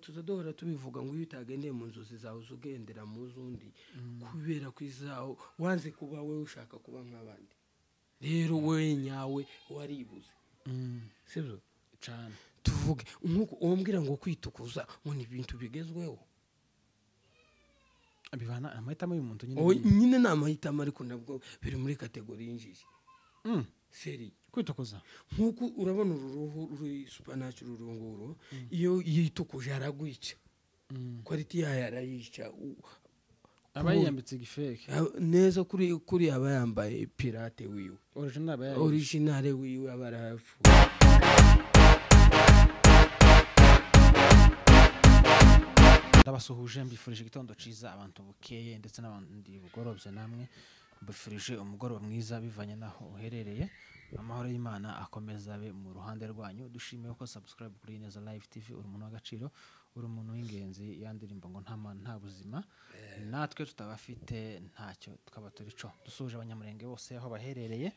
tuzadohora tubivuga ngo iyo utagendeye mu nzozi zawe ugendera mu zundi kubera kwizaho wanze kuba we ushaka kuba nk'abandi rero we nyawe waribuze sibyo cyane tuvuge nkuko umbwira ngo kwitukuza ngo ni ibintu bigezweho abivana amahitamo y'umuntu nyine n'amahitamo ariko nabwo biri muri kategori y'injiji seri kwitukuza nkuko urabona uruhu ruri supernatural runguru iyo yitukuje aragwica quality yayo arayica abayambitse igifeke neza kuri abayambaye pirate wiwe original wiwe abarafu ndabasuhuje mbifurije igitondo ciza abantu bukeye ndetse n'abandi bugorobye namwe mbifurije umugoroba mwiza bivanye naho uherereye amahoro y'Imana akomeza abe mu ruhande rwanyu dushimiye ko subscribe kuri Ineza Live TV uri umuntu w'agaciro uri umuntu w'ingenzi yandirimba ngo nta buzima natwe tutabafite ntacyo tukaba turico dusuhuje abanyamurenge bose aho baherereye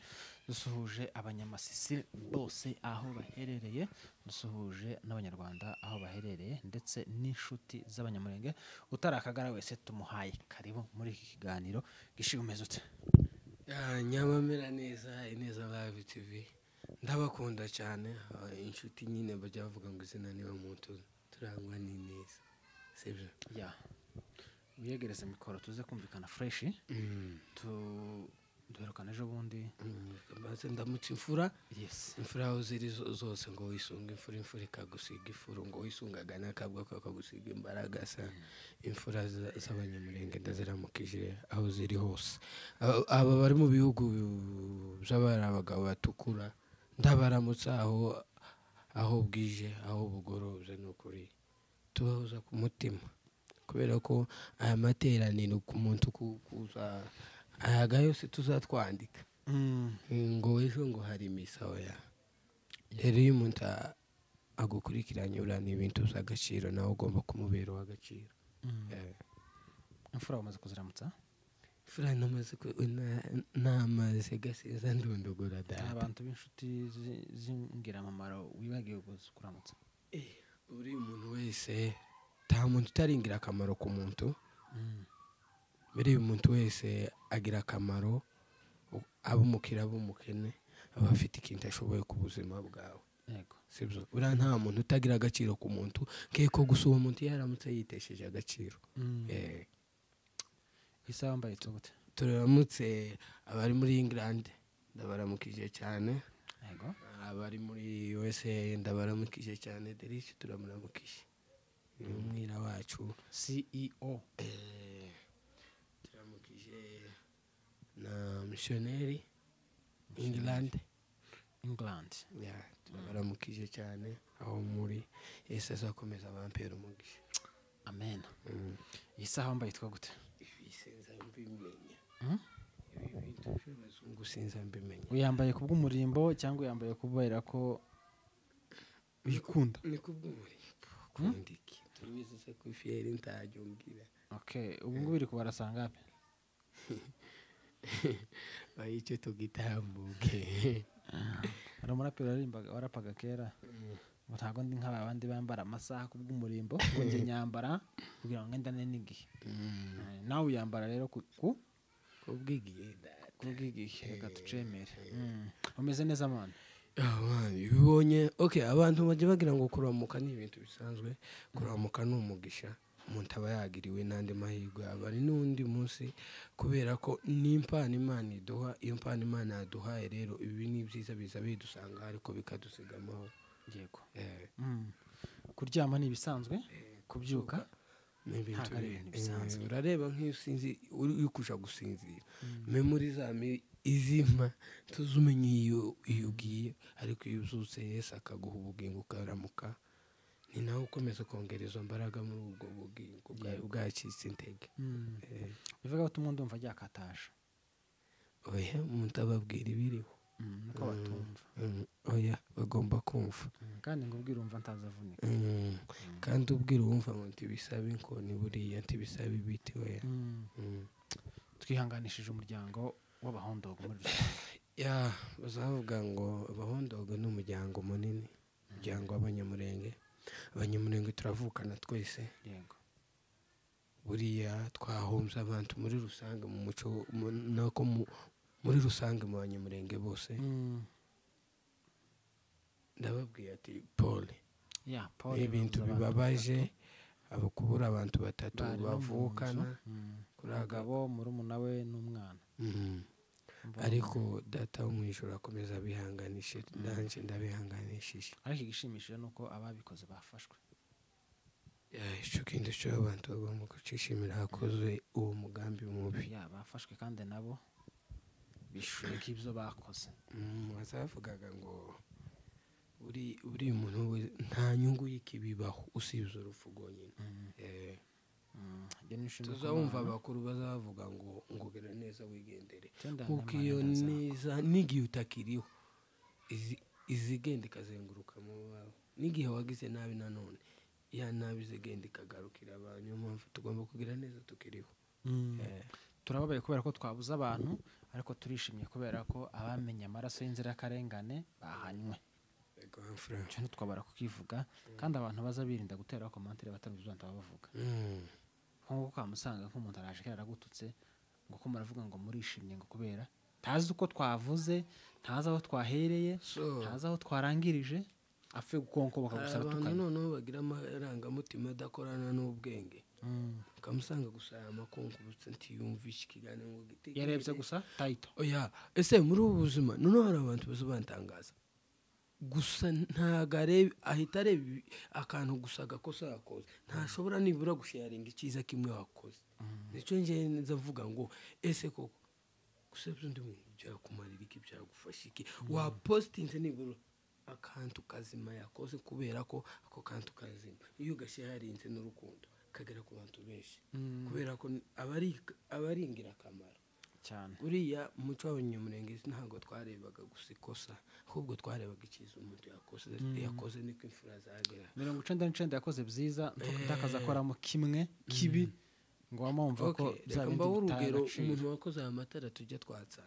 dusuhuje abanyamasisi bose aho baherereye dusuhuje n'abanyarwanda aho baherereye ndetse n'inshuti z'abanyamurenge utarakagara wese tumuhaye karibu muri iki kiganiro gishimezutse nyamamera neza Ineza Live TV ndabakunda cyane inshuti nyine bajya bavuga ngo izina niwe muntu turangwa n'ineza sibyo wiyegereze mikoro tuze kumvikana fresh duherukana ejo bundi maze ndamutse imfura yes imfura aho ziri zose ngo wisunga imfura ikagusiga ifuru ngo wisungaga n'akabwa kakagusiga imbaraga sa imfura z'abanyamurenge ndaziramukije aho ziri hose aba bari mu bihugu by'abari abagabo batukura ndabaramutsa aho bwije aho bugorobye n'ukuri tubahoza ku mutima kubera ko aya materaniro ku muntu kuza ayaga yose tuzatwandika ngo ejo ngo hari imisaho ya rero iyo umuntu agukurikiranye urana ibintu by'agaciro nawe ugomba kumubera uw'agaciro imfura wamaze kuziramutsa imfura namaze gasiza ndondogora data abantu b'inshuti z'ingirakamaro wibagiwe kuramutsa buri muntu wese nta muntu utari ingirakamaro ku muntu buri muntu wese agira akamaro abumukira abumukene aba afite ikintu ashoboye ku buzima bwawe yego sibyo uriya nta muntu utagira agaciro ku muntu keko gusa uwo muntu yaramutse yitesheje agaciro isa wambaye tugute turamutse abari muri England ndabaramukije cyane yego abari muri USA ndabaramukije cyane Derisi turamuramukije umwira wacu CEO na missionary England turabaramukije cyane aho muri Yesu azakomeza abampera umugisha amen isa wambaye tugute ibisenza mbimenya ibintu by'abazungu sinza mbimenya uyambaye kubw'umurimbo cyangwa uyambaye kubera ko wikunda ni kubw'umurimbo kundiki tubizi se ku fieri ntajyongira ubu ngubu biri kubarasanga ape bayice tugitambuke hari umuraperi warapaga kera ntabwo ndi nk'abandi bambara amasaha kubw'umurimbo ngo njye nyambara kugira ngo ngendane n'igihe nawe uyambara rero kubw'igihe reka tucemere umeze neza mwana bibonye abantu bajya bagira ngo kuramuka ni ibintu bisanzwe kuramuka ni umugisha umuntu aba yagiriwe n'andi mahirwe abari n'undi munsi kubera ko n'impano Imana iduha iyo mpano Imana yaduhaye rero ibi ni byiza biza bidusanga ariko bikadusiga amahoro yego kuryama ni ibisanzwe kubyuka ni ibintu bisanzwe urareba nk'iyo usinzi uri kuja gusinzira memori zame izima tuzumenye iyo ugiye ariko iyo uzutse Yesu akaguha ubugingo ukaramuka ni nawe ukomeza kongera izo mbaraga muri ubwo bugingo bwacitse intege bivuga ko umuntu umva ryakataje umuntu ababwira ibiriho nuko batumva bagomba kumva kandi ngo ubwira umva ntazavunika kandi ubwira uwumva ngo ntibisaba inkoni buriya ntibisaba ibiti twihanganishije umuryango w'abahondogo muri rusange bazavuga ngo abahondogo ni umuryango munini umuryango w'abanyamurenge abanyamurenge turavukana twese yego buriya twahombye abantu muri rusange mu muco nako muri rusange mu banyamurenge bose ndababwiye ati Paul ibintu bibabaje abo kubura abantu batatu bavukana kuri agabo muri umunawe n'umwana ariko data wo mu ijuru akomeza bihanganishe nanjye ndabihanganishije ariko igishimishije nuko ababikoze bafashwe icyo kindi cyo abantu bagomba kucishimira hakozwe uwo mugambi mubi bafashwe kandi nabo bishuye ko ibyo bakoze bazavugaga ngo buri muntu we nta nyungu y'ikibibaho usibye urupfu rwonyine tuzawumva abakuru bazavuga ngo ngubera neza wigendere kuko iyo neza n'igihe utakiriho izigenda ikazenguruka mu bawe n'igihe wagize nabi nanone ya nabi zigenda ikagarukira abantu niyo mpamvu tugomba kugira neza tukiriho turababaye kubera ko twabuze abantu ariko turishimye kubera ko abamenye amaraso y'inzirakarengane bahanywe icyo ntitwabara kukivuga kandi abantu baza birinda gutera komantere bataruzi abantu bavuga nk'uko ukamusanga nk'umuntu araje yaragututse ngo ko muravuga ngo murishimye ngo kubera ntazi uko twavuze ntazi aho twahereye ntazi aho twarangirije apfe gukonkoboka gusa abantu noneho bagira amarangamutima adakorana n'ubwenge ukamusanga gusa aya makonkubutse ntiyumvishe ikiganiro ngo gitege yarebye gusa tayito oya ese muri ubu buzima noneho hari abantu baza bantangaza gusa ntago ahita areba akantu gusa agakosa yakoze ntashobora nibura gusharinga icyiza kimwe wakoze nicyo njye nza mvuga ngo ese koko gusebya undi muntu byakumarira iki byagufasha iki wapositinze nibura akantu kazima yakoze kubera ko ako kantu kazima iyo gasharinze n'urukundo kagera ku bantu benshi kubera ko aba ari ingirakamaro cyane buriya umuco w'abanyamurenge ntabwo twarebaga gusa ikosa ahubwo twarebaga icyiza umuntu yakoze niko imfura zagera 99 yakoze byiza ntakaza akoramo kimwe kibi ngo wamumva ko byabindi urugero umuntu wakoze aya matara tujya twatsa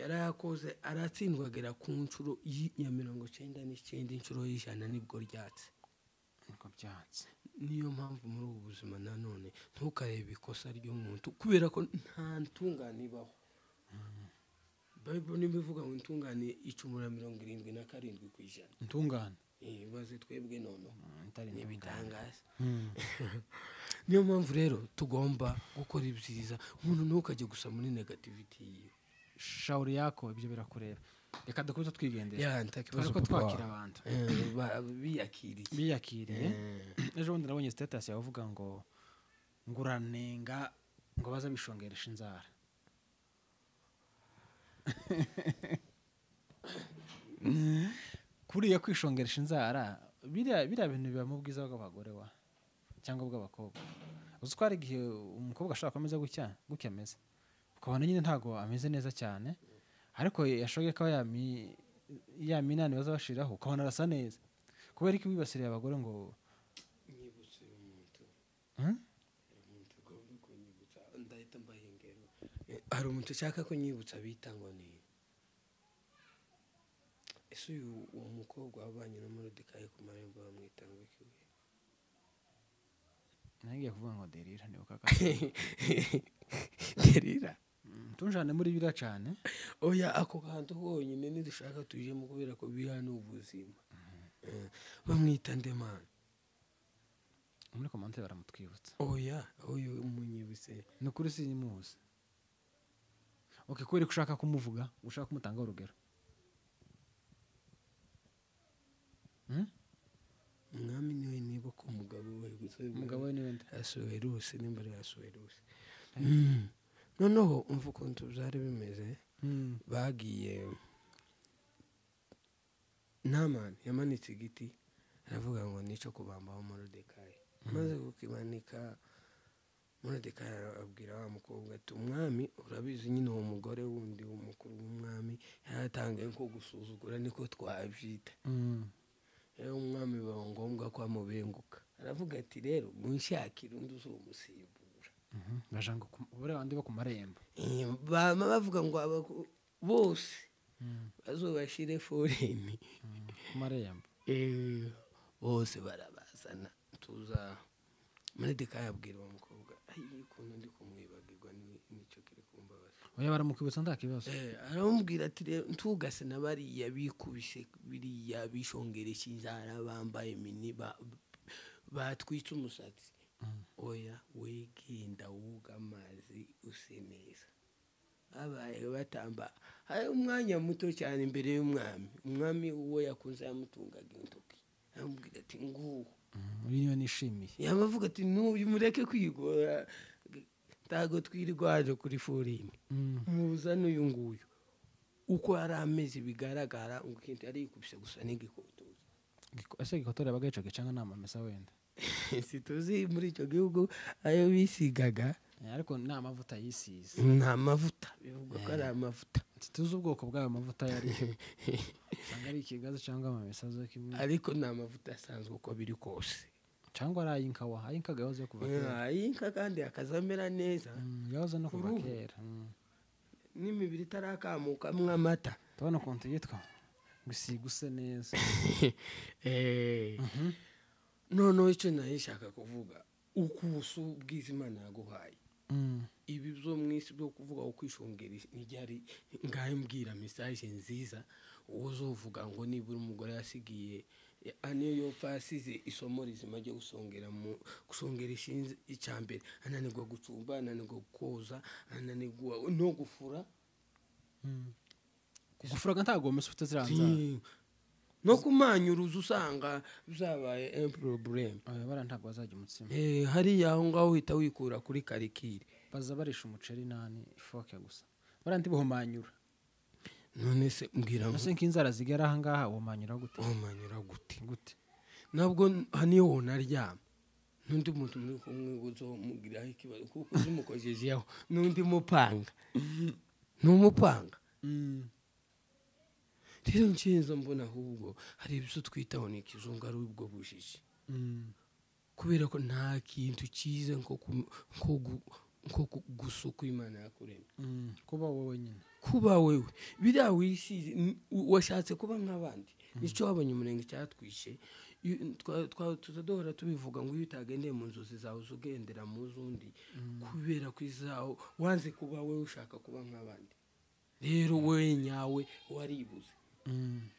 yarayakoze aratsindwagera ku nshuro ya 99 inshuro y'ijana nibwo ryatse niyo mpamvu muri ubu buzima nanone ntukarebe ikosa ry'umuntu kubera ko nta ntungane ibaho Bible nibivuga ngo intungane 177 kw'ijana intungane baze twebwe nono ntibitangaza niyo mpamvu rero tugomba gukora ibyiza umuntu ntukajye gusa muri negativity yiwe shauri yako ibyo birakureba reka dukubita twigendera ariko twakira abantu biyakiriye ejo bundi nabonye status yavuga ngo nguranenga ngo baza bishongeresha inzara kuriya kwishongeresha inzara biriya bintu biba mu bwiza bw'abagore wa cyangwa bw'abakobwa uzi ko hari igihe umukobwa ashobora kumeza gutya ameze ukabona nyine ntago ameze neza cyane ariko yashoboye ko ya minani baza bashiraho ukabona arasa neza kubera ko wibasiriye abagore ngo nyibutse umuntu ugomba kunyibutsa ndahita mbahingero hari umuntu ushaka ko nyibutsa bita ngo ni ese uyu umukobwa wabanye na Moridekayi ku marembo bamwita ngo ikiwe nagiye kuvuga ngo Derira ni ukaka Derira tunjane muri bira cyane oya ako kantu honyine nidushaka tuje mu kubera ko biha n'ubuzima bamwita Ndemana muri komante baramutwibutsa oya uyu umunyibutse ni kuri simuzi okay kweri kushaka kumuvuga ushaka kumutanga urugero mwami niwe niba ko umugabo we umugabo we niwe Asuwerusi nimba ari Asuwerusi noneho umva ukuntu byari bimeze bagiye Namani yamanitse igiti aravuga ngo nico kubambaho Moridekayi maze kukimanika Moridekayi arabwira wa mukobwa ati umwami urabizi nyine uwo mugore wundi w'umukuru w'umwami yaratangaye nko gusuzugura niko twabyita umwami biba ngombwa ko amubenguka aravuga ati rero munshakira undi uzumusimbura bajanga ubure bandi bo ku marembo bavuga ngo bose bazobashire foreni ku marembo bose barabazana tuza muri deka yabwira uwo mukobwa ukuntu ndi kumwibagirwa nicyo kiri kumbabaza. oya baramukubitsa nta kibazo. aramubwira ati rero ntugase na bariya bikubise biriya bishongeresha inzara bambaye mini batwitse umusatsi. oya wegenda woga amazi use neza. abaye batamba hari umwanya muto cyane imbere umwami uwo yakunze yamutungaga intoki aramubwira ati nguwo uyu niyo nishimiye. yamavuga ati n'uyu mureke kwigora ntago twirwaje kuri forini muza n'uyu nguyu uko ari amezi bigaragara ngo ikintu yari yikubise gusa n'igikotozi. ese igikotori yabaga yicaga cyangwa ni amamesa wenda situzi muri icyo gihugu ayo bisigaga ariko nta mavuta yisize. nta mavuta bivuga ko ari amavuta. tuzi ubwoko bw'ayo mavuta yari usanga ari ikigazi cyangwa amamesa zo kimwe ariko ni amavuta asanzwe uko biri kose cyangwa ari ay'inkawa. ay'inkaga yahoze kuva kera. ay'inka kandi akazamera neza yahoze no kuva kera n'imibiri itarakamukamo amata. tubona ukuntu yitwa ngo isiguse neza. noneho icyo nayishaka kuvuga ukubuso bwiza Imana yaguhaye ibi byo mu isi byo kuvuga ngo kwishongera n'iryari ngahe mbwira message nziza uzovuga ngo nibura umugore yasigiye aniyo yopfa asize isomo rizima ryo gusongera ishinze icyambere ananirwa gucumba ananirwa koza ananirwa no gufura. gufuraga ntago mese ufite ziranza no kumanyuruza usanga bizabaye un problème. bara ntago bazajya umutsima. hari yaho ngaho uhita wikura kuri karikire baza barisha umuceri nani ifoke gusa bara ndibuhumanyura. none se mbwira ngo ase nk'inzara zigera aha ngaha umanyura gute? umanyura gute nabwo haniyo wonaryama n'undi muntu muri kumwe uzomugiraho ikibazo kuko uzumukojejeho n'undi mupanga n'umupanga. rero ncinza mbona ahubwo hari ibyo twitaho ni ikizungu ari ubwo bujiji kubera ko nta kintu cyiza nko gusuka Imana yakuremye. kuba wowe nyine kuba wewe biriya wisize washatse kuba nk'abandi nicyo abanyamurenge cyatwishe. tuzadohora tubivuga ngo iyo utagendeye mu nzozi zawe ugendera mu z'undi kubera ko izaho wanze kuba wewe ushaka kuba nk'abandi. rero we nyawe waribuze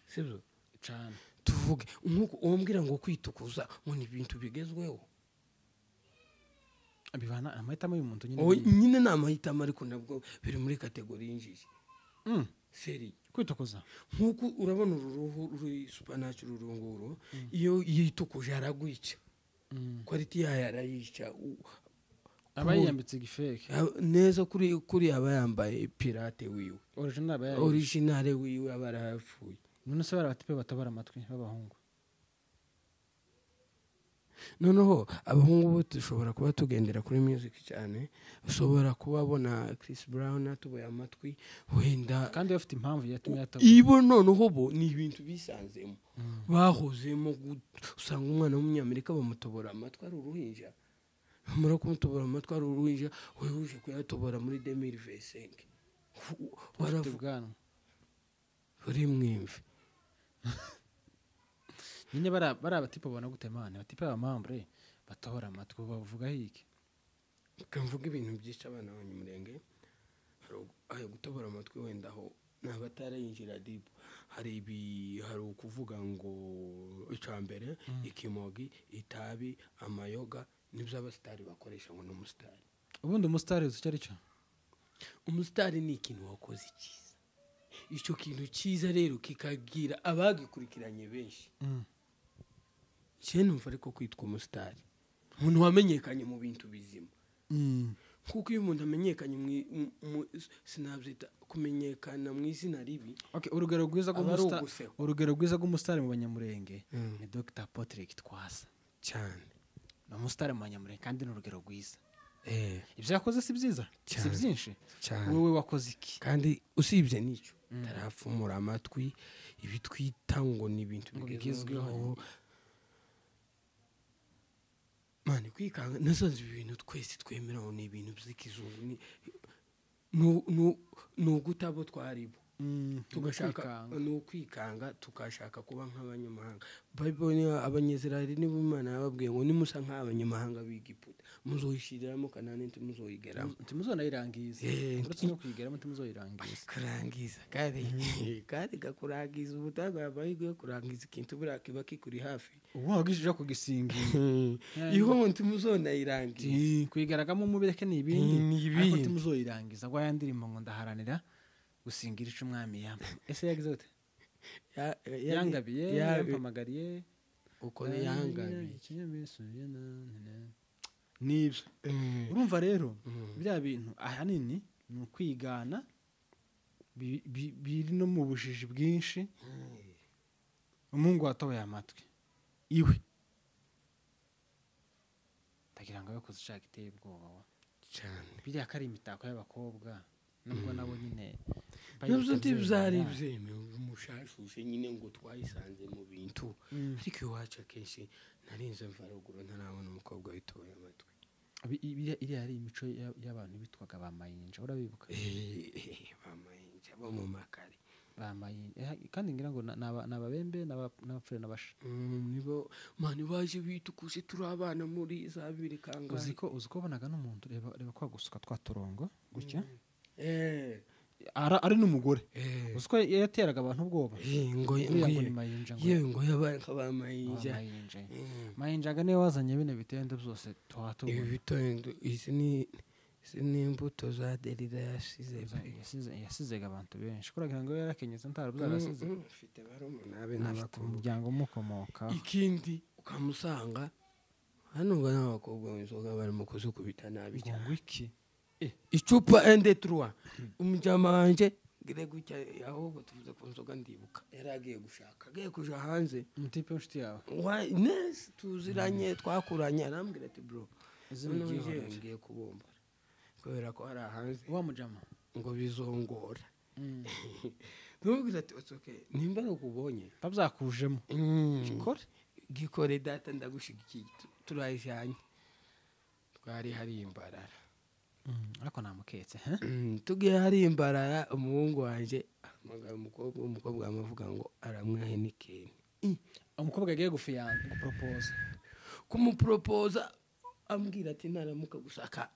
sibyo cyane. tuvuge nk'uko umbwira ngo kwitukuza ngo ni ibintu bigezweho bivana amahitamo y'umuntu nyine ni amahitamo ariko nabwo biri muri kategori y'injiji. seri kwitukuza nk'uko urabona uruhu ruri supernatural urunguru iyo yitukuje aragwica quality yayo arayica aba yiyambitse igifeke neza kuri aba yambaye pirate wiwe original wiwe aba arapfuye. none se barabatipe batabara amatwi b'abahungu. noneho abahungu bo dushobora kuba tugendera kuri music cyane ushobora kubabona Chris Brown atuboye amatwi wenda kandi bafite impamvu yatumye yatabo ibo noneho bo ni ibintu bisanzemo bahozemo usanga umwana w'umunyamerika bamutobora amatwi ari uruhinja bamara kumutobora amatwi ari uruhinja wewe uje kuyatobora muri 2025 waravuga uri mwimve nyine bara abatipe bona gutemane abatipe abamambre batobora amatwi bavuga hiki kamvuga ibintu byinshi abana b'abanyamurenge hari gutobora amatwi wenda aho nabatarayinjira deep hari ukuvuga ngo icambere ikimogi itabi amayoga nibyo abastari bakoresha ngo n'umusitari. ubundi umusitari uzi cyari cyo umusitari ni ikintu wakoze cyiza icyo kintu cyiza rero kikagira abagikurikiranye benshi. numva ariko kwitwa umusitari umuntu wamenyekanye mu bintu bizima kuko iyo umuntu amenyekanye sinabyita kumenyekana mu izina ribi. urugero rwiza rw'umusitari mu banyamurenge ni Dr Patrick Twasa cyane ni umusitari mu banyamurenge kandi ni urugero rwiza. ibyo yakoze si byiza si byinshi wowe wakoze iki kandi usibye n'icyo tarafumura amatwi ibi twita ngo ni ibintu bigezweho mani kwikanga nasanze ibintu twese twemeraho ni ibintu by'ikizungu ni ugutabo twaribo tugashaka no kwikanga tukashaka kuba nk'abanyamahanga. Bible ni abanyezerari nibo Imana yababwiye ngo nimusa nk'abanyamahanga b'Egiputa muzoyishiriramo Kanani ntimuzoyigeramo ntimuzonayirangiza uretse no kuyigeramo ntimuzoyirangiza kurangiza kandi gakurangiza ubutaga amahirwe yo kurangiza ikintu buriya kiba kikuri hafi ubu wagishije kugisingira iho ntimuzonayirangiza kuyigaragamo umubireke n'ibindi ariko ntimuzoyirangiza ngo aya ndirimbo ngo ndaharanira gusingira ico umwami yamba ese yagize gute yangabiye yampamagariye uko ni yangabiye nibyo urumva rero bya bintu ahanini ni ukwigana biri no mu bujiji bwinshi umuhungu watoboye amatwi iwe ndagira ngo yakoze ishaka iteye ubwoba cyane biriya ko ari imitako y'abakobwa nubwo nabo nyine nabyo ntibyari byemewe umushashushe nyine ngo twayisanze mu bintu ariko iwacu akenshi narinze mva ruguru ntarabona umukobwa witoboye amatwi iriya ari imico y'abantu bitwaga ba mayinja urabibuka ba mayinja bo mu makari ba mayinja kandi ngira ngo n'ababembe n'abapfure n'abasha nibo mani baje bitukuje turi abana muri za bibiri kangahe uziko bonaga n'umuntu reba kwa gusuka twa turongo gutya ari n'umugore uziko yateraga abantu ubwoba ngo yabaye nk'abamayinja mayinjaga niyo wazanye bine bitende byose twatubona ibi bitendo izi ni imbuto za Delila yasizega abantu benshi kuragira ngo yarakenyeze ntara byarasize ufite barumunaabe n'abakuru umuryango umukomoka ikindi ukamusanga hano ngo n'abakobwa b'inzoga barimo kuzukubita nabi cyane ngo iki icupa ND3 umujama wanje ngire gutya ahubwo tuvuze ku nzoga ndibuka yaragiye gushaka agiye kuja hanze umutipe w'inshuti yawe nese tuziranye twakuranye arambwira ati bro ngiye kubomba kubera ko ari hanze wa mujama ngo bizongora nubwo ati okay nimba ukubonye babyakujemo gikore data ndagushigikiye turayijanye twari hari imbarara ariko namuketse tugiye hari imbarara umuhungu wanje umukobwa amavuga ngo aramwahe nikeni umukobwa agiye gupropose kumupropose ambwira ati naramuka gusaka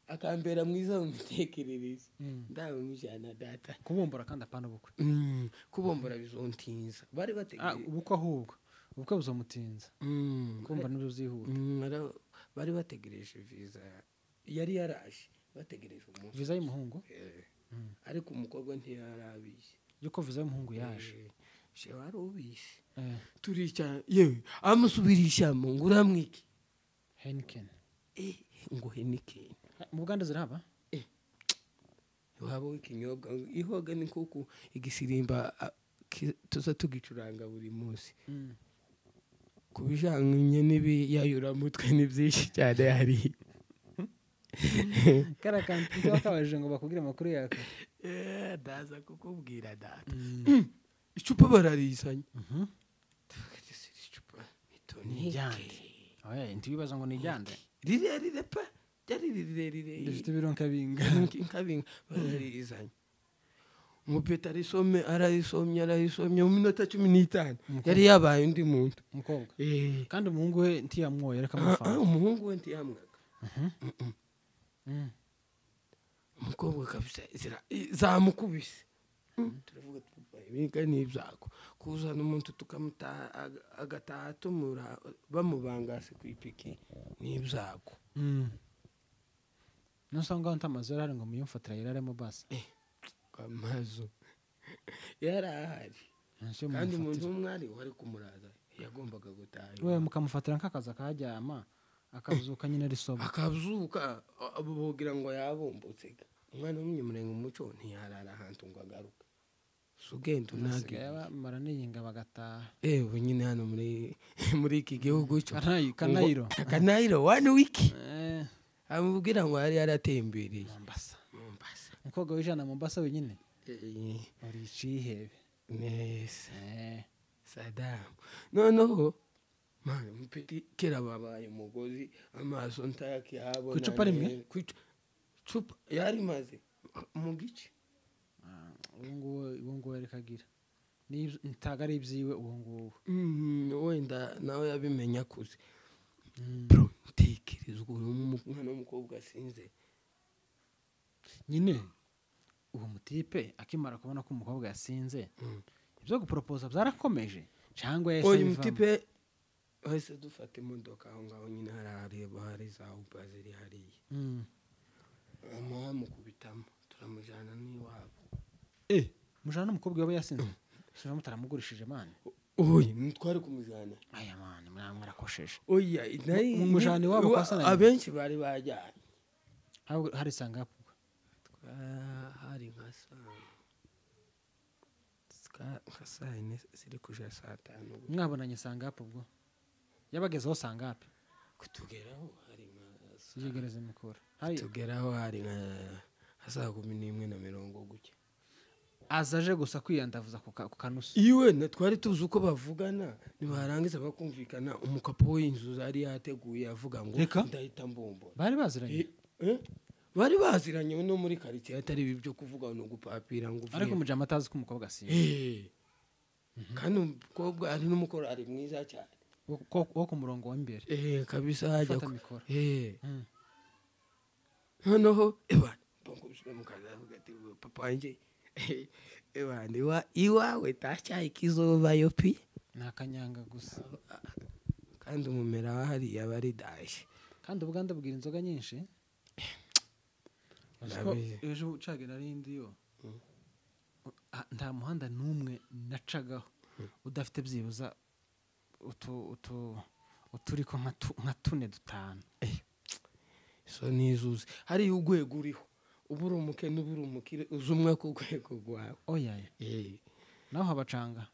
akambera mwiza mu mitekerereze ndawe mujana data kubombora kandi apana ubukwe kubombora bizontinza bari bategereje ubukwe ahubwo ubukwe buzomutinza kumva nibyo byihuta bari bategereje visa yari yaraje bategereje umuntu visa y'umuhungu ariko umukobwa ntiyarabiye yuko visa y'umuhungu yaje she wari ubise turica yewe amusubirisha mu nguramwiki Heineken ngo Heineken mu Buganda ziraba wabo ikinyobwa ihoga ni kuko igisirimba tuza tugicuranga buri munsi kubijanye nibi yayura mutwe nibyinshi cyane hari karakanti twakabaje ngo bakubwire amakuru yako ndaza kukubwira data icupa bararizanye icupa ni jande ntibibaza ngo ni jande rirerire pa ryari rirerire dufite ibironka binga bararizanye umupeta arayisomye mu minota 15 yari yabaye undi muntu umukobwa kandi umuhungu we ntiyamwoye reka mufana umuhungu we ntiyamwaga umukobwa kabisa zamukubise turavuga biga n'ibyago kuzana umuntu tukamuta agataha tumura bamubangase ku ipiki n'ibyago nusanga ntamaze yarari ngo muyumfatira yararemo basi kamazo yarahari kandi umuntu umwari wari kumuraza yagombaga gutaha we mukamufatira nk'akaza kajyama akazuka nyine risoba akazuka abogira ngo yabombotse umwana w'umunyamurenge umuco ntiyarara ahantu ngo agaruka sugendo nage mara niyinga bagataha ubu nyine hano muri iki gihugu cyo kanayiro one week amubwira ngo yari yaratembereye Mombasa umukobwa w'ijana Mombasa wenyine ari cihebe nese Saddam noneho mani mpiti kera babaye umugozi amaso ntaki yabona kucupa rimwe cupa yari maze mu gice uwo nguwo reka agira ntago ari ibyiwe uwo nguwo wenda nawe yabimenya akuze bro ntekereza umwana w'umukobwa asinze nyine uwo mutipe akimara kubona ko umukobwa yasinze ibyo guporopoza byarakomeje cyangwa yese uyu mutipe wese dufata imodoka aho ngaho nyine hari za uba ziri hariya mukubitamo turamujyana n'iwabo mujana n'umukobwa waba yasinze sura mutaramugurishije mane oya ntwari kumujyana aya mane mwarakosheje oya mujana iwabo kwasana abenshi bari bajyanye hari sangapo hari nka saa yine ziri kuja saa tanu mwabonanye sangapo ubwo yabagezeho sangapo kutugeraho hari nka sigereze mikora tugeraho hari nka saa 11:40 gutya azaje gusa kwiyandavuza ku kanusu iwe na twari tuzi uko bavugana nibarangiza bakumvikana umukapo w'inzu zari yateguye avuga ngo ndahita mbombo bari baziranye bari baziranye no muri quartier atari ibyo kuvuga no gupapira ngo ariko mujama atazi ko umukobwa asinze kandi umukobwa ari n'umukoro ari mwiza cyane wo ku murongo w'imbere kabisa hajya noneho mbongubiswe mukaza avuga ati papa wanje iwawe tacyayi kizoba yo pi nakanyanga gusa kandi umumera wahariya bari daje kandi ubuganda bwira inzoga nyinshi ejo ucage narindi yo nta muhanda n'umwe nacagaho udafite byibuza uturiko nka 4-5 so nizuze hari ugwego uriho ubura umukene ubura umukire uzumwe ku gwego gwawe oyaye naho habacanga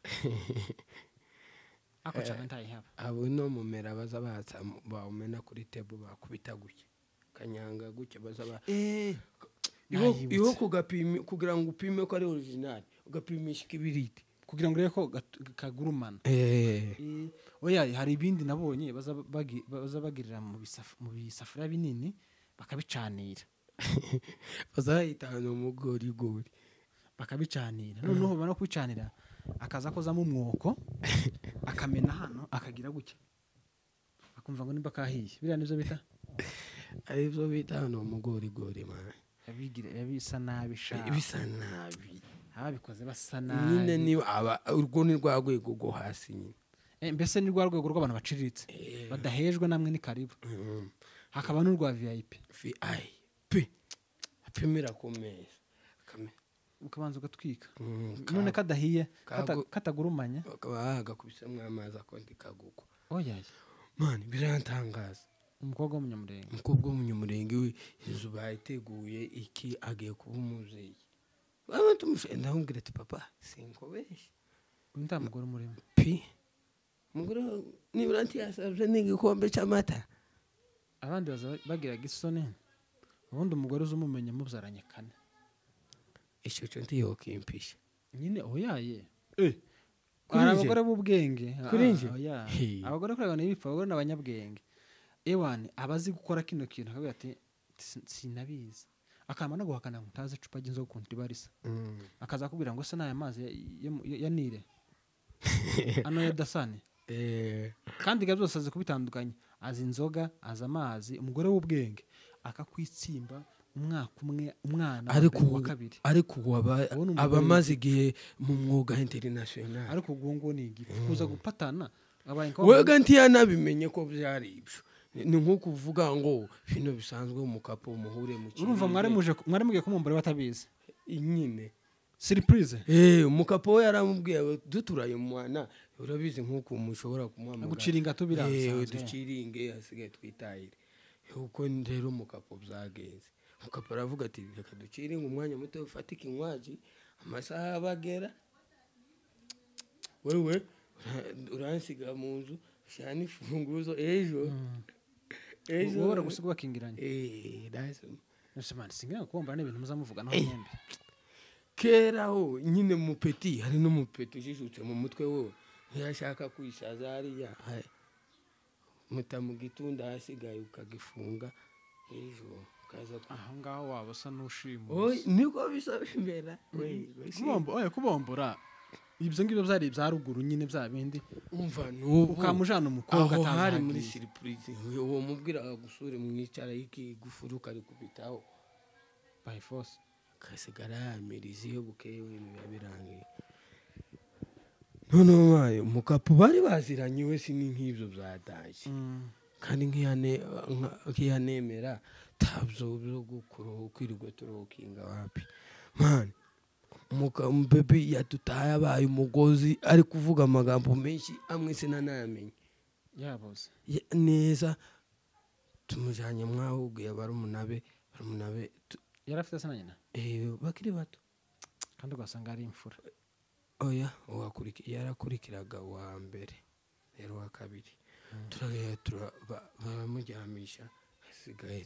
akocanga ntayihaba abo no mumera baza batsa bawumena kuri table bakubita guke kanyanga guke baza ba iho kugapima kugira ngo upime ko ari original ugapimisha kibiriti kugira ngo reko kagurumana oyaye hari ibindi nabonye baza bagirira mu bisafuriya binini bakabicanira bazahitana umugori bakabicanira noneho bana kubicanira akaza kozamo umwoko akamena hano akagira gutya akumva ngo nimba kahiye biriya nivyo bita arivyo bita hano umugori man yabisa nabi bisa nabi ababikoze basa nabi nyine ni urwo ni rwagwego go hasi nyine mbese ni rwagwego rw'abantu baciriritse badahejwe namwe ni karibu hakaba n'urwa VIP apimira ku meza ukabanza ugatwika none kadahiye katagurumanya ukaba gakubisemo amazi akondi kagukwa oyaye man birantangaza umukobwa w'umunyamurenge we inzu bayiteguye iki agiye kuba umuzeyi baba tumushenda ngira ati papa sinkobeshe unta mugore murimo mugore niburanti yasabye n'igikombe cy'amata abandi bagira gisone ubundi umugore uzumumenye mubyaranye kane icyo cyo ntiyokimpisha nyine oyaye ari abagore b'ubwenge abagore kureba n'ibipfa abagore n'abanyabwenge ewani abazi gukora kino kintu akavuga ati sinabizi akama no guhakana ngo utazi icupa ry'inzoga ukuntu ribarisa akaza kubwira ngo se n'aya mazi ya Nile ano ya Dasani kandi byose azi kubitandukanya azi inzoga azi amazi umugore w'ubwenge akakwitsimba umwana wa kabiri ariko abamaze igihe mu mwuga international ariko ubwo ni igifu kuza gupatana wega ntiyanabimenye ko byari ibyo ni nko kuvuga ngo bino bisanzwe umukapo umuhure mu kintu urumva mwari mugiye kumumbura batabizi nyine surprise umukapo we yaramubwiye duturaye mwana urabizi nkuko mushobora kumuhamagara guciringa tubiranze duciringe hasigaye twitahire uko rero umukapo byagenze umukapo aravuga ati reka duciringe umwanya muto ufatika inkwaji amasaha bagera wewe uransiga mu nzu shana ifunguzo ejo ubora gusiga bakingiranye dazo nashimana singira kubombana ibintu muzamuvuga naho nyembe keraho nyine mupeti hari no mupeti ujijutse mu mutwe wowe ntiyashaka kwisaza hariya muta mu gitunda hasigaye ukagifunga ejo kaza aho ngaho waba usa n'ushima niko bisa bimera kubombora ibyo ngibyo byari ibya ruguru nyine bya bindi umva n'ubu ukamujana umukobwa aho atazi hari aho muri agiye. surprise uwo mubwira gusura mwicara y'igufuru kari kubitaho by force kasigara yamiriza iyo bukeye ibintu biba birangiye noneho mayo mukapu bari baziranye we si nk'ibyo byatashye kandi nk'iyanemera tabyo byo gukuru kwirirwa turokinga wapi man mukambebi yadutaye abaye umugozi ari kuvuga amagambo menshi amwe sinanamenye yaboze neza tumujanye mwahubwiye barumunabe yarafite se na nyina bakiri bato kandi ugasanga ari imfura oya yarakurikiraga wa mbere rero wa kabiri turagenda baramujyamisha hasigaye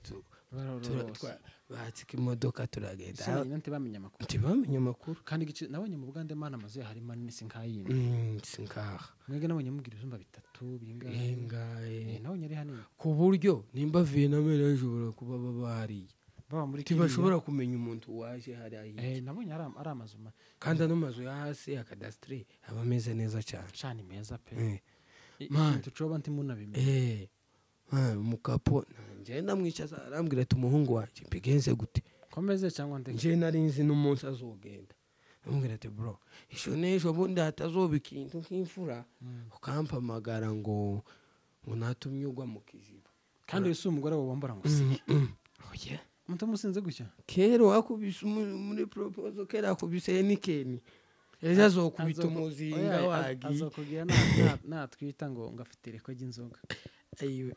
batsika imodoka turagenda se nyina ntibamenya amakuru kandi igice nabonye mu Bugande mana amazu hari manini sinkayindi sinkaha mwege nabonye mugira ibyumba 3 bingahe nabonye ari hanini ku buryo nimba Vietnam ishobora kuba babariye baba muri tibashobora kumenya umuntu waje hariya nabonye ari amazu kandi ano mazu ya hasi ya cadastre aba ameze neza cyane meza pe tucoba ntimunabimenya mukapo ngenda mwicaza arambwira ati umuhungu wanjye mbigenze gute komeze cyangwa ndeke nje nari nzi n'umunsi azogenda amubwira ati bro isho n'ejo bundi hatazoba ikintu nk'imfura ukampamagara ngo natumye ugwa mu kiziba kandi ese umugore wabombora ngo si oya mutamusinze gutya kero wakubise muri proposal kera akubise nikeni ejo azokubita umuzinga wagi azokugira natwita ngo ngafite reko ry'inzoga ayiwe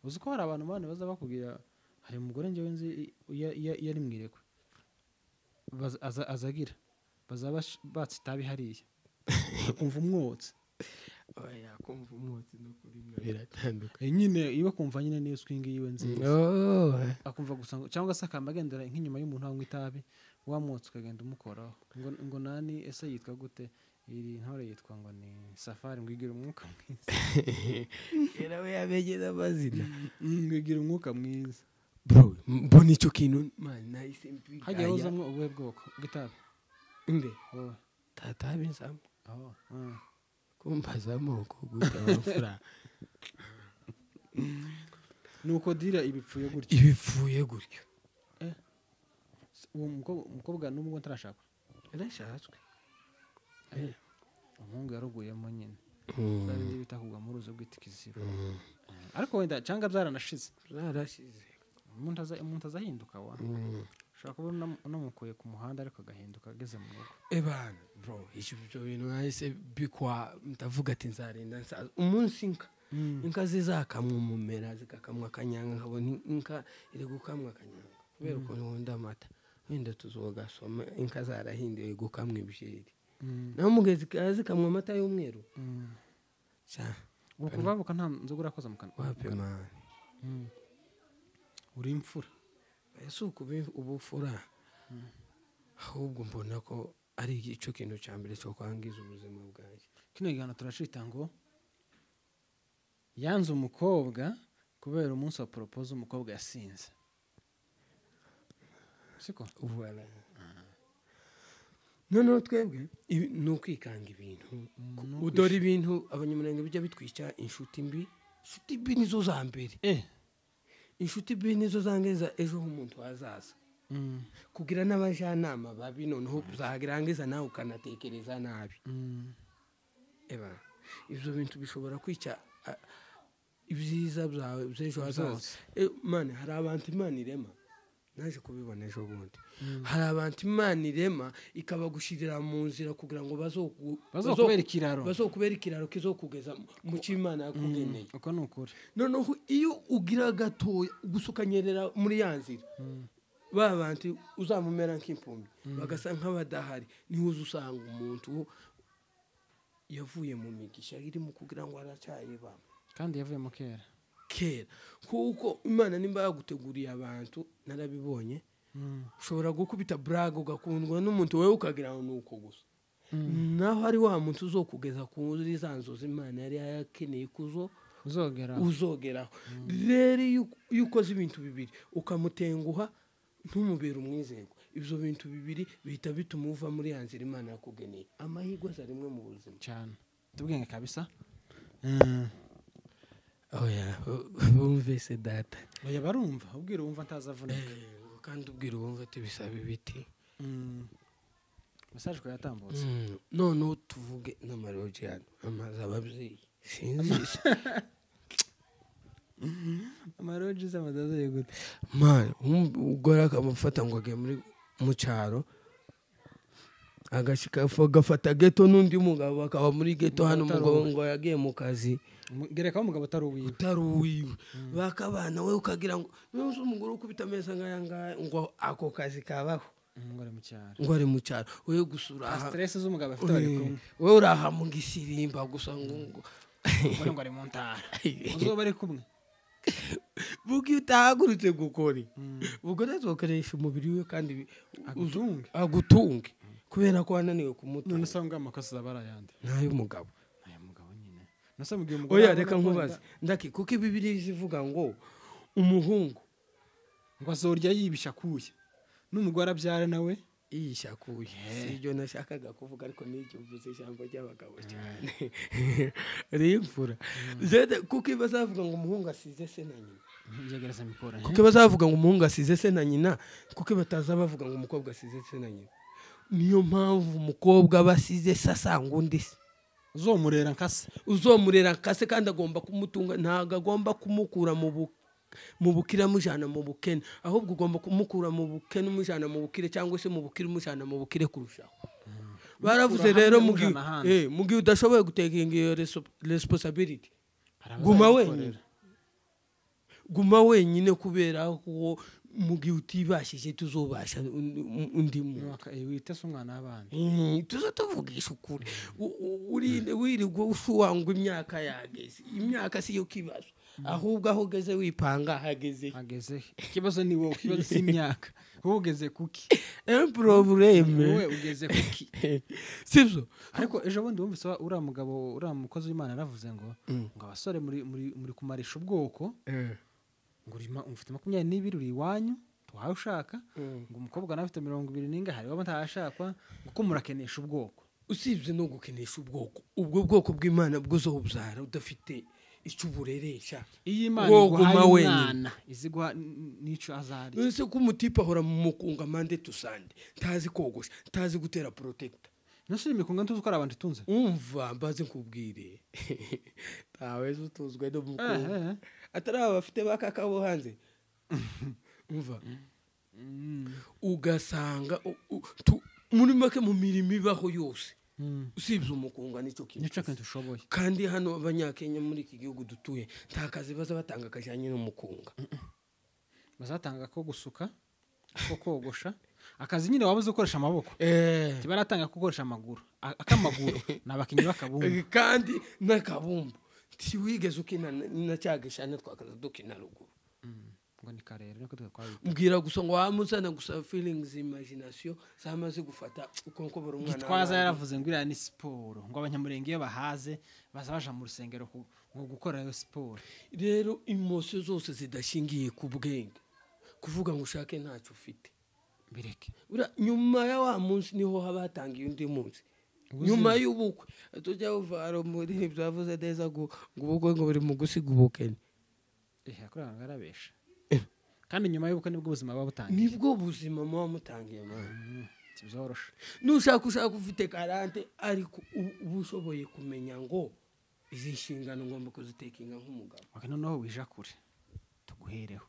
uzi ko hari abantu bane baza bakubwira hari umugore njyewe nzi yari mwirekwe azagira bazaba batsi tabi hariya akumva umwotsi oya kumva umwotsi no kuri biratandukanye nyine iwe kumva nyine niyo swingi yiwe nziza akumva gusa cyangwa se akamagendera nk'inyuma y'umuntu wanywa itabi wamwotsi ukagenda umukoraho ngo nani ese yitwa gute iri ntore yitwa ngo ni Safari ngwigira umwuka mwiza yarawe yabegeza amazina ngwigira umwuka mwiza bro mbona icyo kintu man nice mpi hajye hozamwe ubuhe bwoko bw'itabi inde tatabi nsamo kumbaza amoko gute abafura nuko dira ibipfuye gutyo uwo mukobwa n'umwe ntarashaka yarashatswe umuhungu yaruguyemo nyine kandi bita kugwa mu ruzo rw'itikiziba ariko wenda cyangwa byaranashize umuntu azahinduka wa ushobora kuba unamukuye ku muhanda ariko agahinduka ageze mu rugo ebana bro ibyo bintu nahise bikwa ndavuga ati nzarinda umunsi inka zizakamwa umumera zikakamwa akanyanga nkabona inka iri gukamwa akanyanga kubera ukuntu nkunda amata wenda tuzogasoma inka zarahinduye gukamwa ibisheri naho mugezi zikamwa amata y'umweru ubu kuvabuka nta nzoga urakoza mu kanwa wape man uri imfura ese ubufura ahubwo mbona ko ari icyo kintu cya mbere cyo kwangiza ubuzima bwanjye kino gihano turashita ngo yanze umukobwa kubera umunsi wa propose umukobwa yasinze siko voilà noneho twebwe ni ukwikanga ibintu udora ibintu abanyamurenge bijya bitwica inshuti mbi nizo za mbere inshuti mbi nizo zangeza ejo h'umuntu hazaza kugira n'abajyanama babi noneho zagirangiza nawe ukanatekereza nabi ibyo bintu bishobora kwica ibyiza byawe by'ejo hazaza mane hari abantu imana irema naje kubibona ejo bundi hari abantu imana irema ikabagushirira mu nzira kugira ngo bazokubera ikiraro kizokugeza mu cy'imana yakugeneye uko ni ukuri noneho iyo ugira gatoya gusa ukanyerera muri ya nzira ba bantu uzamumera nk'impumyi bagasa nk'abadahari niho uza usanga umuntu yavuye mu migisha irimo kugira ngo aracyayeba kandi yavuye mu kera kuko imana nimba yaguteguriye abantu narabibonye ushobora gukubita brag ugakundwa n'umuntu wewe ukagira ngo nuko gusa naho ari wa muntu uzokugeza kuri za nzozi imana yari yakeneye uzogeraho rero iyo ukoze ibintu bibiri ukamutenguha ntumubera umwizerwa ibyo bintu bibiri bihita bituma uva muri ya nzira Imana yakugeneye amahirwe aza rimwe mu buzima cyane tubwenge kabisa oya bumve se data oya barumva ubwira wumva ntazavunika kandi ubwira wumva ati bisaba ibiti message ko yatambutse none tuvuge n'amarojiyano amazi ababyeyi sinzi amaroji z'amadaze gute man ugora akamufata ngo agiye muri mu cyaro agafata geto n'undi mugabo akaba muri geto hano umugabo ngo yagiye mu kazi gereka umugabo utari uwiwe bakabana we ukagira ngo n'uzo umugore ukubita ameza ngaya ngo ako kazi kabaho ngo ari mu cyaro we gusura stress z'umugabo afite bari kumwe we uraha mu gisirimba gusa ngo ari mu ntara uzoba ari kumwe bugi utahagurutse gukora ubwo nazokoresha umubiri we kandi agutunge kubera ko wananiwe kumutunga none sanga amakosa barayande nayo mugabo nyine nasa mugiye umugabo oya reka nkubaze ndaki kuko Bibiliya ivuga ngo umuhungu ngo azorya yibisha kuye n'umugore abyara nawe yishakuye sibyo nashakaga kuvuga ariko n'icyo uvuze ijambo ry'abagabo cyane rimfura kuko bazavuga ngo umuhungu asize se na nyina kuko bazavuga ngo umuhungu asize se na nyina kuko bataza bavuga ngo umukobwa asize se na nyina niyo mpamvu umukobwa basize sasanga undi se uzomurera nkase kandi agomba kumutunga ntago agomba kumukura mu bukire amujana mu bukene ahubwo ugomba kumukura mu bukene umujana mu bukire cyangwa se mu bukire umujana mu bukire kurushaho baravuze rero mu gihe udashoboye gutekinga iyo responsibility guma wenyine kubera ko mu gihe utibashije tuzobasha undi mwaka witese umwana w'abandi tuvugisha ukuri wirirwa ushuwangwa imyaka yageze imyaka si yo kibazo ahubwo aho ugeze wipanga hageze ikibazo ni wowe ikibazo si imyaka wowe ugeze kuki probleme wowe ugeze kuki sibyo ariko ejo bundi wumvise uriya mugabo uriya mukozi w'Imana yaravuze ngo abasore muri kumarisha ubwoko ngo ufite 22 uri iwanyu twawe ushaka ngo umukobwa nawe afite 20 ninga hari waba ntashakwa kuko murakenesha ubwoko usibye no gukenesha ubwoko ubwo bwoko bw'Imana bwuzobubyara udafite icubureresha iyi Imana iguhaye umwana izigwa nico azari nse ko umutipa ahora mu mukunga mande tusande ntazi kogosha ntazi gutera protector nose imikunga ntuzi ko abantu tunze umva mbaze nkubwire tawe zutuzwe no mukunga atari abafite bakakabo hanze umva ugasanga muri make mu mirimo ibaho yose usibye umukunga nicyo kintu ushoboye kandi hano abanyakenya muri iki gihugu dutuye nta kazi baza batanga kajyanye n'umukunga bazatanga ko gusuka ko kogosha akazi nyine wabuze gukoresha amaboko tibaratanga gukoresha amaguru akamaguru nabakinyi bakabumba kandi n'akabumba tiwigeze ukina na cyagishane twakaza dukina ruguru ngo ni karere niko twabita mbwira gusa ngo wamuzana gusa feelings imagination zamaze gufata uko buri umwana gitwaza yaravuze ngo ira ni siporo ngo abanyamurenge iyo bahaze bazabaja mu rusengero ngo gukora yo siporo rero emotion zose zidashingiye ku bwenge kuvuga ngo ushake ntacyo ufite bireke nyuma ya wa munsi niho haba hatangiye undi munsi nyuma y'ubukwe tujya uvaro muri ibyo yavuze neza ngo ubukwe ngo buri mu gusiga ubukene akora ngarabesha kandi nyuma y'ubukwe nibwo ubuzima baba butangiye nibwo ubuzima muba mutangiye man kibyoroshe nushaka ufite 40 ariko ubushoboye kumenya ngo izi nshingano ngomba kuzitekinga nk'umugabo noneho wija kure tuguhereho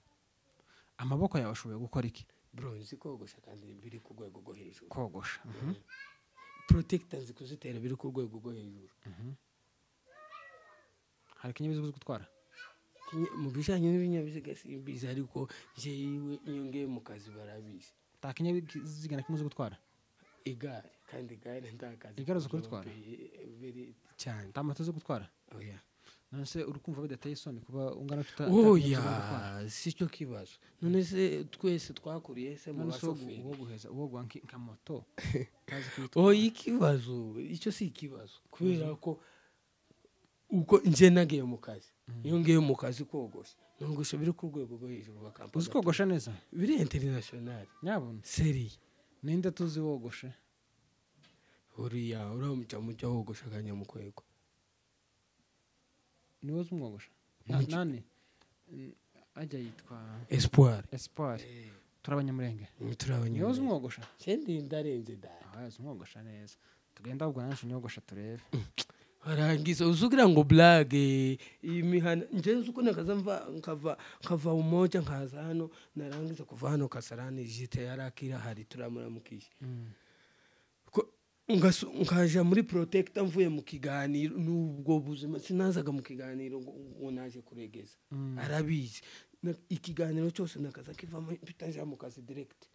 amaboko yawe ashoboye gukora iki bro nzi kogosha kandi biri ku rwego rwo hejuru kogosha protectors kuzitera biri ku rwego rwo hejuru hari kinyabiziga gutwara mu bijanye n'ibinyabiziga simbizi ariko jewe iyo ngiye mu kazi barabizi ta kinyabiziga nakimuze gutwara igare kandi igare ndakazi igare zo gutwara biri cyane tamato zo gutwara oya none se urukumva bidateye isoni kuba ungana oya sicyo kibazo none se twese twakuriye se mu bashoferi uwo guheza nka moto oya ikibazo icyo si ikibazo kubera ko uko nje nagiye mu kazi iyo ngiye mu kazi kogosha nogosha biri ku rwego rwo hejuru bakampa uzi kogosha neza biri international nyabona seri ninde tuzi wogoshe uriya uramuca wogosha kanyamukwego ni wowe umwogosha nani ajya yitwa Espoir turabanyamurenge ni wowe umwogosha sendi ndarenze da umwogosha neza tugenda ahubwo naje unyogosha turebe harangiza uzugira ngo blage imihana njenze uko nakaza nkava umoja nkaza hano narangiza kuva hano Kasarani jite yarakira hari turamuramukije ngaja muri protector mvuye mu kiganiro nubwo buzima sinazaga mu kiganiro ngo naje kuregeza arabizi ikiganiro cyose nakaza kivamo bitaje mu kazi direct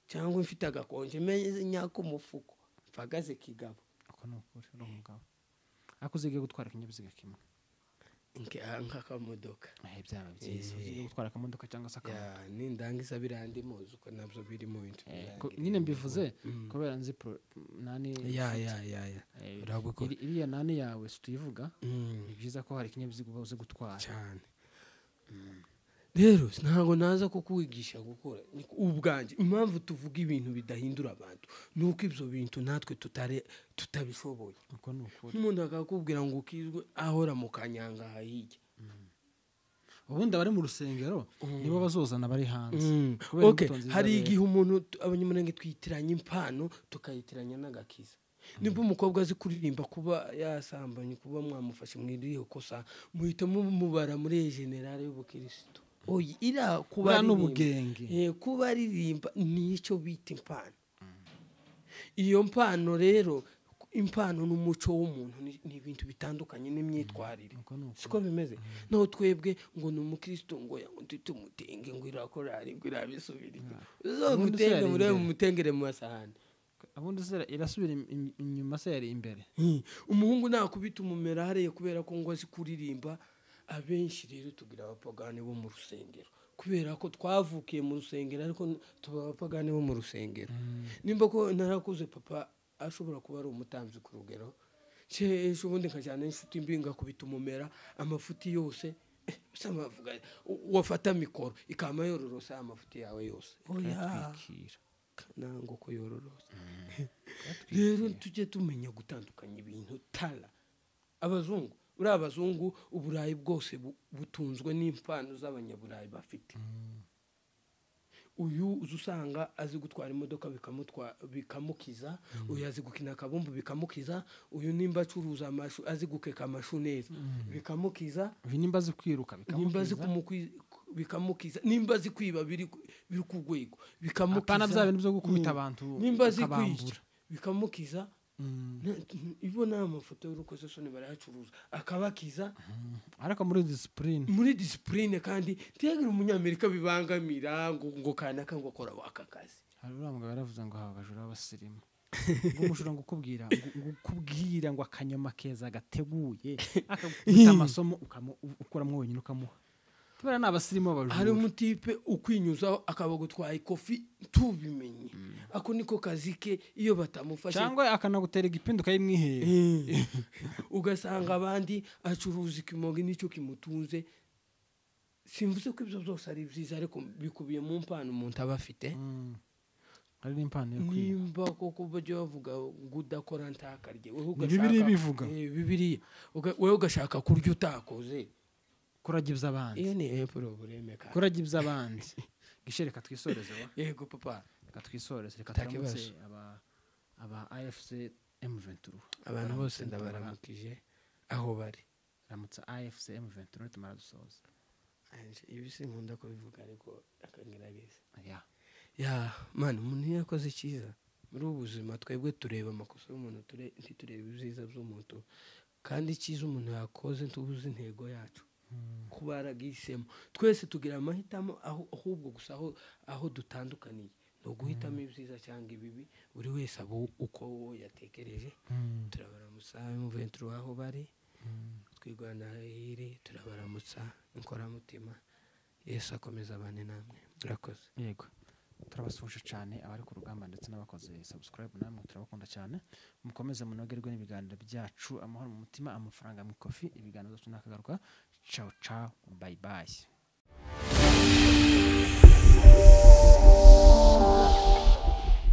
cyangwa mfite agakonje meze nyako mufuko mpagaze kigabo uko nukuri urumugabo akuzige gutwara kinyabiziga kimwe nk'akamodoka byaba byiza uziye gutwara akamodoka cyangwa se akamodoka nindangiza birandi muzi uko nabyo biri mu bintu nyine mbivuze kubera nzi nani iriya nani yawe tuyivuga ni byiza ko hari ikinyabiziga uba uzi gutwara cyane rero ntabwo naza kukwigisha gukora ubwanje impamvu tuvuga ibintu bidahindura abantu nuko ibyo bintu natwe tutabishoboye nk'umuntu akakubwira ngo ukizwe ahora mu kanyanga hahijya ubundi abari mu rusengero nibo bazozana bari hanze hari igihe umuntu abanyamurenge twitiranya impano tukayitiranya n'agakiza nimba umukobwa azi kuririmba kuba yasambanye kuba mwamufashe mwiriye kosa muhita mubara muri generale y'ubukristo ira kuba n'ubugenge kuba aririmba nicyo bita impano iyo mpano rero impano n'umuco w'umuntu ni ibintu bitandukanye n'imyitwarire siko bimeze no twebwe ngo ni umukristo ngo tumutenge ngo irakorari ngo irabisubira zo mutenge muri mutengere mu masahani abundi irasubira inyuma se yari imbere umuhungu nakubita umumera hariye kubera ko ngo azi kuririmba abenshi rero tugira abapagani bo mu rusengero kubera ko twavukiye mu rusengero ariko tuba abapagani bo mu rusengero nimba ko narakuze papa ashobora kuba ari umutamzi ku rugero ejo bundi nkajyana inshuti mbinga kubita umumera amafuti yose samavuga wafata mikoro ikama yororosa amafuti yawe yose nango ko yororosa rero tujye tumenya gutandukanya ibintu tara abazungu uri abazungu uburayi bwose butunzwe n'impano z'abanyaburayi bafite uyu uzusanga azi gutwara imodoka bikamukiza uyu azi gukina akabumbu bikamukiza uyu nimba acuruza amashu azi gukeka amashu neza bikamukiza uyu nimba azi kwiruka bikamukiza nimba azi kwiba biri ku rwego bikamukiza apana bya bintu byo gukubita abantu nimba azi kwica bikamukiza ibona amafoto y'urukozesoni barayacuruza akabakiza ariko muri discipline kandi tiyagira umunyamerika bibangamira ngo kanaka ngo akora waka kazi hari uramugabo yaravuze ngo habajura abasirimu ngo umushura ngo ukubwira ngo akanyoma keza gateguye akaguta amasomo ukoramwo wenyine ukamuha tubera n'abasirimu babajura hari umutipe ukwinyuzaho akabagutwaye kofi tubimenye ako niko kazike iyo batamufashe cyangwa akanagutera igipindu kayimwihera ugasanga abandi acuruza ikimogi nicyo kimutunze simvuze ko ibyo byose ari byiza ariko bikubiye mu mpano umuntu aba afite hari n'impano yo nimba koko bajya bavuga ngo udakora ntakarye Bibiliya bivuga wewe ugashaka kurya utakoze kuragibza abandi iyo ni probleme ka kuragibza abandi gishereka twisoreze wa yego papa twisoreze reka turamutse aba AFC M23 abantu bose ndabaramukije aho bari ramutse AFC M23 tumara dusoza ibi sinkunda ko bivuga ariko akangerageza man umuntu yakoze cyiza muri ubuzima twebwe tureba amakosa y'umuntu tureba ibyiza by'umuntu kandi cyiza umuntu yakoze tubuze intego yacu kubaragisemo twese tugira amahitamo ahubwo gusa aho dutandukaniye no guhitamo ibyiza cyangwa ibibi buri wese abo uko yatekereje turabaramutsa M23 aho bari twigwana hiri turabaramutsa inkoramutima Yesu akomeza abane namwe murakoze yego turabasuje cyane abari ku rugamba ndetse n'abakoze subscribe namwe turabakunda cyane mukomeze munogerwe n'ibiganiro byacu amahoro mu mutima amafaranga mu ikofi ibiganiro byacu nakagaruka ciao ciao bye bye